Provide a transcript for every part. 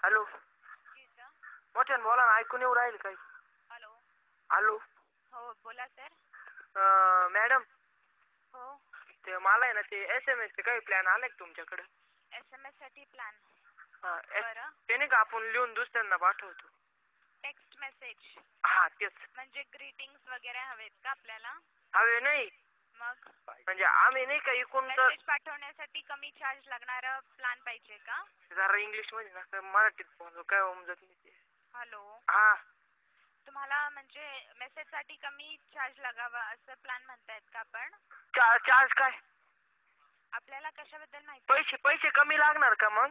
Hello. मोठ्यानं बोला ना, ऐकून येऊ राहील काही. हॅलो. हॅलो. हो बोला सर. मॅडम, हो. ते मला आहे ना ते SMS चे काही प्लॅन आले का तुमच्याकडे? SMS साठी प्लॅन. हा, बरं. ते नाही का आपण लिहून दुसऱ्यांना पाठवतो. Text message. हा तेच. म्हणजे ग्रीटिंग्स वगैरे हवेत का आपल्याला? हवे नाही. मग म्हणजे आम्ही नाही का इकून तर मेसेज पाठवण्यासाठी कमी चार्ज लागणारा प्लॅन पाहिजे का? जरा इंग्लिश मध्ये ना, मराठीत बोलू काय समजत नाही ते. हॅलो. हा. तुम्हाला म्हणजे मेसेज साठी कमी चार्ज लागावा असं प्लॅन म्हणतायत का आपण? चार्ज काय? आपल्याला कशाबद्दल माहिती? पैसे कमी लागणार का मग?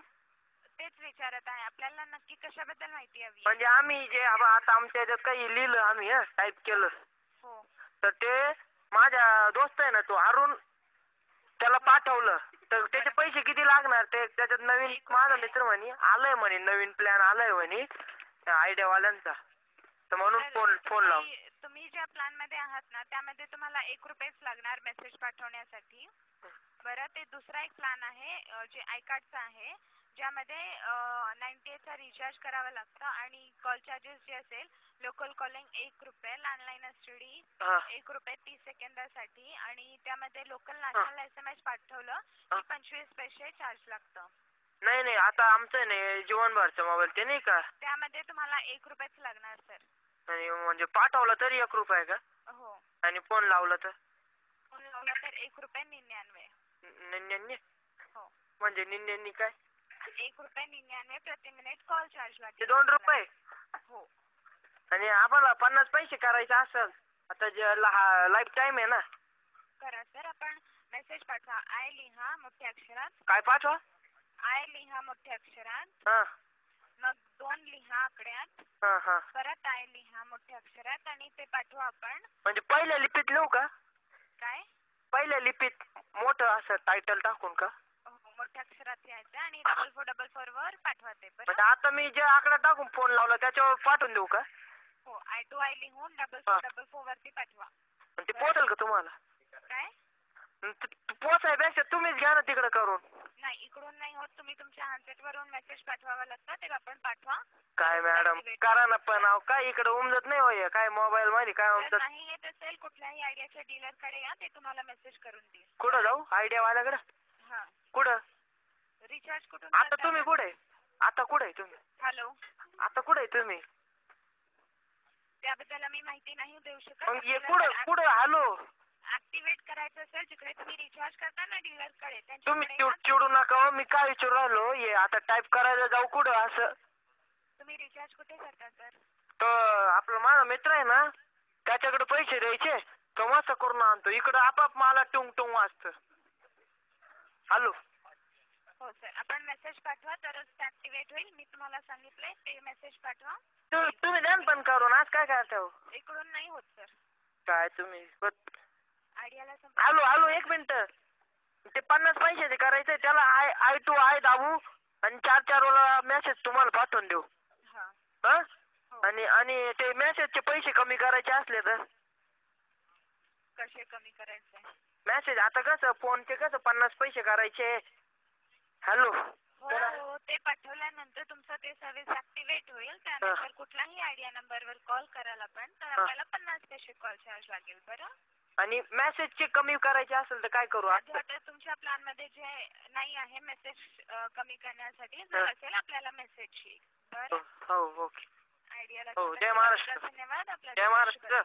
तेच विचारत आहे, आपल्याला नक्की कशाबद्दल माहिती हवी? म्हणजे आम्ही जे आता आमच्या याच्यात काही लिहिलं आम्ही टाईप केलं. हो. तर ते माझ्या दोस्त आहे ना तो अरुण, त्याला पाठवलं तर त्याचे पैसे किती लागणार ते? त्याच्यात नवीन माझा मित्र म्हणे आलंय म्हणे, नवीन प्लॅन आलाय म्हणे आयडिया वाल्यांचा, तर म्हणून फोन लावून. तुम्ही ज्या प्लॅन मध्ये आहात ना त्यामध्ये तुम्हाला 1 रुपयाच लागणार मेसेज पाठवण्यासाठी. बरं, ते दुसरा एक प्लॅन आहे जे आय कार्डचा आहे, ज्यामध्ये 98 चा रिचार्ज करावा लागतं आणि कॉल चार्जेस जे असेल लोकल कॉलिंग 1 रुपये, लँडलाईन एसटीडी 1 रुपये 30 सेकंदासाठी, आणि त्यामध्ये लोकल नॅशनल SMS पाठवलं की 25 पैसे चार्ज लागतं. नाही आता आमचं नाही जीवनभरचा मोबाईल ते नाही का, त्यामध्ये तुम्हाला 1 रुपयाच लागणार सर. आणि म्हणजे पाठवलं तरी 1 रुपया का? हो. आणि फोन लावला तर? फोन लावला तर 1 रुपये 99. 99? हो. म्हणजे 99 काय? 1 रुपये 99 प्रति मिनिट कॉल चार्ज लागेल. ते 2 रुपये? हो. आणि आम्हाला 50 पैसे करायचे असेल आता जे लाईफ टाइम आहे ना. करा सर. आपण मेसेज पाठवा, आय लिहा मोठ्या अक्षरात. काय पाठवा? आय लिहा मोठ्या अक्षरात. हा. मग 2 लिहा आकड्यात. हा. परत आय लिहा मोठ्या अक्षरात आणि ते पाठवा आपण. म्हणजे पहिल्या लिपीत लिहू का? काय? पहिल्या लिपीत मोठं असं टायटल टाकून का? हो, मोठ्या अक्षरात लिहायचं आणि 4444 वर पाठवा ते. म्हणजे आता मी जे आकडा टाकून फोन लावला त्याच्यावर पाठवून देऊ का? हो, आय टू आय लिहून 4444 वरती पाठवा. ते पोहोचेल का तुम्हाला? काय? पोहोचायपेक्षा तुम्हीच घ्या ना तिकडे करून. नाही, इकडून नाही होत. तुम्ही तुमच्या हँडसेट वरून मेसेज पाठवावा लागतं, ते आपण पाठवा. काय मॅडम करा ना, पण काय इकडे उमजत नाही होय, काय मोबाईल मध्ये काय उमजत नाही येत असेल कुठल्याही आयडियाच्या डीलर कडे या, ते तुम्हाला मेसेज करून देईल. कुठं जाऊ आयडिया वाल्याकडे? हा. कुठं? रिचार्ज कुठून? आता तुम्ही कुठे? आता कुठे तुम्ही? हॅलो. आता कुठे तुम्ही? त्याबद्दल आम्ही माहिती नाही देऊ शकत. मग हे कुठं हॅलो ऍक्टिव्हेट करायचं असेल जिकडे तुम्ही रिचार्ज करता ना डीलर कडे, तुम्ही चिडू नका हो. मी काय विचारू राहिलो, हे आता टाईप करायला जाऊ कुठं असं? तुम्ही रिचार्ज कुठे करता सर? तर आपला माझा मित्र आहे ना, त्याच्याकडे पैसे द्यायचे तो मस्त करून आणतो. इकडं आपाप मला टुंग टुंग वाजतं. हॅलो. हो सर, आपण मेसेज पाठवा तरच ऍक्टिव्हेट होईल. मी तुम्हाला सांगितलंय ते मेसेज पाठवा. तुम्ही द्या पण करून. आज काय करता हो? इकडून नाही होत सर. काय तुम्ही आयडियाला हॅलो 1 मिनिट. ते 50 पैशाचे करायचंय त्याला आय टू आय दाबू आणि 4 वेळा मेसेज तुम्हाला पाठवून देऊ. हा. आणि ते मेसेजचे पैसे कमी करायचे असले तर? कसे कमी करायचे? मेसेज आता कसं फोनचे कसं 50 पैसे करायचे. हॅलो. हो, ते पाठवल्यानंतर तुमचं ते सर्व्हिस ऍक्टिव्हेट होईल. त्यानंतर कुठलाही आयडिया नंबरवर कॉल कराल आपण तर आपल्याला 50 पैसे कॉल चार्ज लागेल. बरं. आणि मेसेजचे कमी करायचे असेल तर काय करू? आता तुमच्या प्लॅन मध्ये जे नाही आहे मेसेज कमी करण्यासाठी, जर असेल आपल्याला मेसेज येईल. बरं. हो ओके. आयडियाला हो, जय महाराष्ट्र. धन्यवाद. आपल्याला जय महाराष्ट्र.